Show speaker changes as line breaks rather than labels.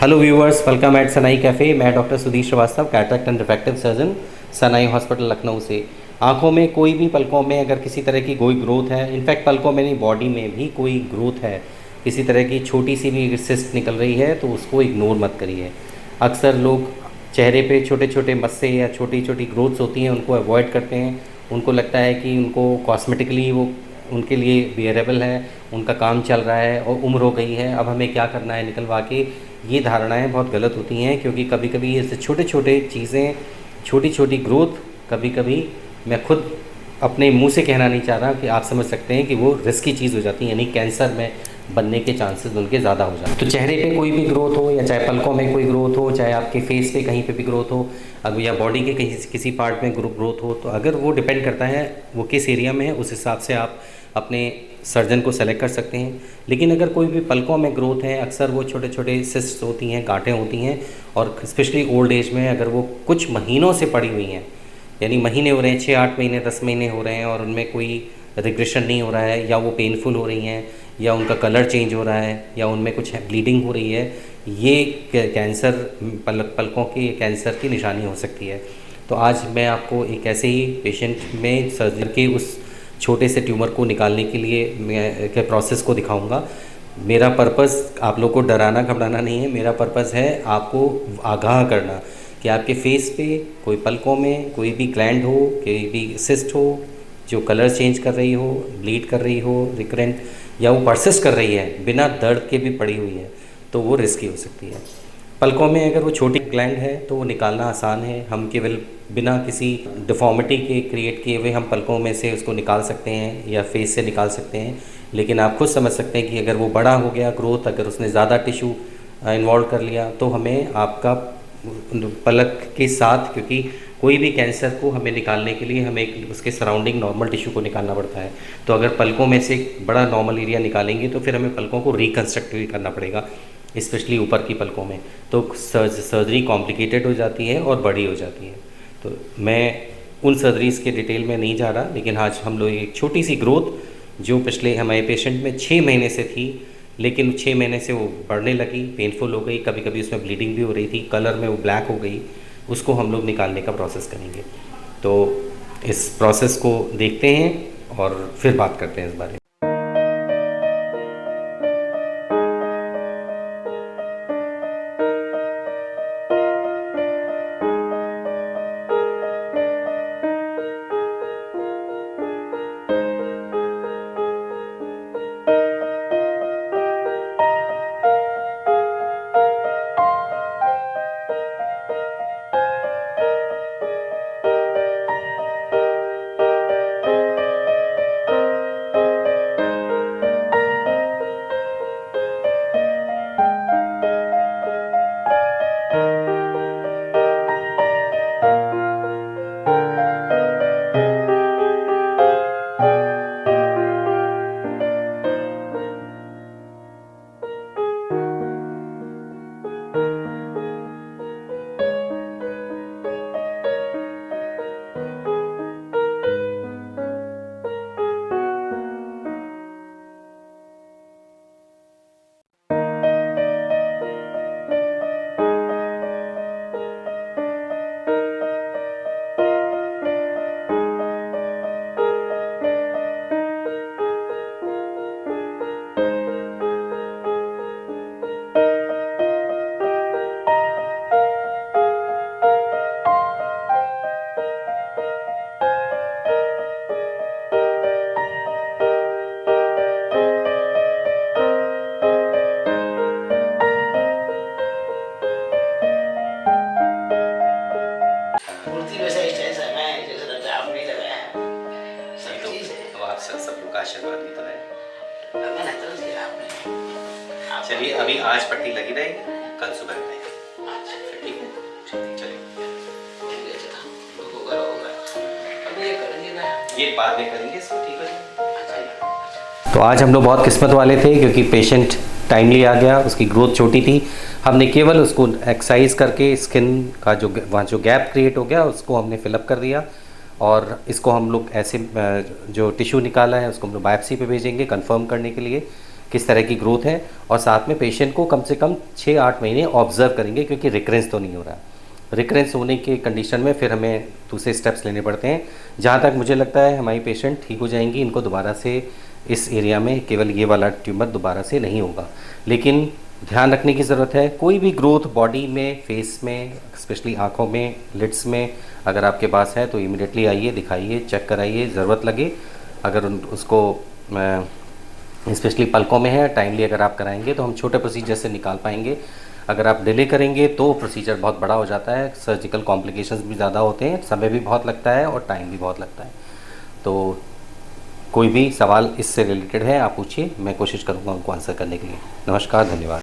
Hello viewers, welcome at Sanai café. मैं doctor Sudhir Srivastava, cataract and refractive surgeon, Sanai hospital Lucknow से। आँखों में कोई भी पलकों में अगर किसी तरह की कोई ग्रोथ है, इनफैक्ट पलकों में नहीं बॉडी में भी कोई ग्रोथ है, किसी तरह की छोटी सी भी सिस्ट निकल रही है तो उसको इग्नोर मत करिए। अक्सर लोग चेहरे पे छोटे छोटे मस्से या छोटी छोटी ग्रोथ्स होती हैं उनको अवॉइड करते हैं। उनको लगता है कि उनको कॉस्मेटिकली वो उनके लिए बियरेबल है, उनका काम चल रहा है और उम्र हो गई है, अब हमें क्या करना है निकलवा के। ये धारणाएं बहुत गलत होती हैं, क्योंकि कभी कभी ऐसे छोटे छोटे चीज़ें, छोटी छोटी ग्रोथ, कभी कभी मैं खुद अपने मुंह से कहना नहीं चाह रहा कि आप समझ सकते हैं कि वो रिस्की चीज़ हो जाती है, यानी कैंसर में बनने के चांसेस उनके ज़्यादा हो जाते हैं। तो चेहरे पे कोई भी ग्रोथ हो, या चाहे पलकों में कोई ग्रोथ हो, चाहे आपके फेस पे कहीं पे भी ग्रोथ हो, अब या बॉडी के कहीं किसी पार्ट में ग्रोथ हो, तो अगर वो डिपेंड करता है वो किस एरिया में है, उस हिसाब से आप अपने सर्जन को सेलेक्ट कर सकते हैं। लेकिन अगर कोई भी पलकों में ग्रोथ है, अक्सर वो छोटे छोटे सिस्ट्स होती हैं, गांठें होती हैं, और स्पेशली ओल्ड एज में अगर वो कुछ महीनों से पड़ी हुई हैं, यानी महीने हो रहे हैं, 6-8 महीने 10 महीने हो रहे हैं और उनमें कोई रिग्रेशन नहीं हो रहा है, या वो पेनफुल हो रही हैं, या उनका कलर चेंज हो रहा है, या उनमें कुछ ब्लीडिंग हो रही है, ये कैंसर पलकों के कैंसर की निशानी हो सकती है। तो आज मैं आपको एक ऐसे ही पेशेंट में सर्जरी के उस छोटे से ट्यूमर को निकालने के लिए मैं के प्रोसेस को दिखाऊंगा। मेरा पर्पस आप लोग को डराना घबराना नहीं है, मेरा पर्पस है आपको आगाह करना कि आपके फेस पे कोई पलकों में कोई भी ग्लैंड हो, कोई भी सिस्ट हो जो कलर चेंज कर रही हो, ब्लीड कर रही हो रिकरेंट, या वो परसिस्ट कर रही है बिना दर्द के भी पड़ी हुई है, तो वो रिस्की हो सकती है। पलकों में अगर वो छोटी ग्लैंड है तो वो निकालना आसान है, हम केवल बिना किसी डिफॉर्मिटी के क्रिएट किए हुए हम पलकों में से उसको निकाल सकते हैं या फेस से निकाल सकते हैं। लेकिन आप खुद समझ सकते हैं कि अगर वो बड़ा हो गया ग्रोथ, अगर उसने ज़्यादा टिश्यू इन्वॉल्व कर लिया, तो हमें आपका पलक के साथ, क्योंकि कोई भी कैंसर को हमें निकालने के लिए हमें उसके सराउंडिंग नॉर्मल टिश्यू को निकालना पड़ता है। तो अगर पलकों में से बड़ा नॉर्मल एरिया निकालेंगे तो फिर हमें पलकों को रिकन्स्ट्रक्ट भी करना पड़ेगा, स्पेशली ऊपर की पलकों में, तो सर्जरी कॉम्प्लिकेटेड हो जाती है और बड़ी हो जाती है। तो मैं उन सर्जरीज़ के डिटेल में नहीं जा रहा, लेकिन आज हम लोग एक छोटी सी ग्रोथ जो पिछले हमारे पेशेंट में 6 महीने से थी, लेकिन 6 महीने से वो बढ़ने लगी, पेनफुल हो गई, कभी कभी उसमें ब्लीडिंग भी हो रही थी, कलर में वो ब्लैक हो गई, उसको हम लोग निकालने का प्रोसेस करेंगे। तो इस प्रोसेस को देखते हैं और फिर बात करते हैं इस बारे में। सब लोग का आशीर्वाद भी तो है। चलिए, अभी आज पट्टी लगी रहेगी, कल सुबह रहेगी, ठीक है? चलिए, ये बाद में करेंगे, इसको ठीक है। तो आज हम लोग बहुत किस्मत वाले थे, क्योंकि पेशेंट टाइमली आ गया, उसकी ग्रोथ छोटी थी, हमने केवल उसको एक्सरसाइज करके स्किन का जो वहाँ जो गैप क्रिएट हो गया उसको हमने फिलअप कर दिया, और इसको हम लोग ऐसे जो टिश्यू निकाला है उसको हम लोग बायोप्सी पे भेजेंगे कंफर्म करने के लिए किस तरह की ग्रोथ है, और साथ में पेशेंट को कम से कम 6-8 महीने ऑब्जर्व करेंगे, क्योंकि रिकरेंस तो नहीं हो रहा। रिकरेंस होने के कंडीशन में फिर हमें दूसरे स्टेप्स लेने पड़ते हैं। जहाँ तक मुझे लगता है हमारी पेशेंट ठीक हो जाएंगी, इनको दोबारा से इस एरिया में केवल ये वाला ट्यूमर दोबारा से नहीं होगा। लेकिन ध्यान रखने की ज़रूरत है, कोई भी ग्रोथ बॉडी में, फेस में, स्पेशली आँखों में, लिड्स में अगर आपके पास है तो इमीडिएटली आइए, दिखाइए, चेक कराइए, ज़रूरत लगे अगर उसको स्पेशली पलकों में है, टाइमली अगर आप कराएंगे तो हम छोटे प्रोसीजर से निकाल पाएंगे। अगर आप डिले करेंगे तो प्रोसीजर बहुत बड़ा हो जाता है, सर्जिकल कॉम्प्लिकेशंस भी ज़्यादा होते हैं, समय भी बहुत लगता है और टाइम भी बहुत लगता है। तो कोई भी सवाल इससे रिलेटेड है आप पूछिए, मैं कोशिश करूँगा उनको आंसर करने के लिए। नमस्कार, धन्यवाद।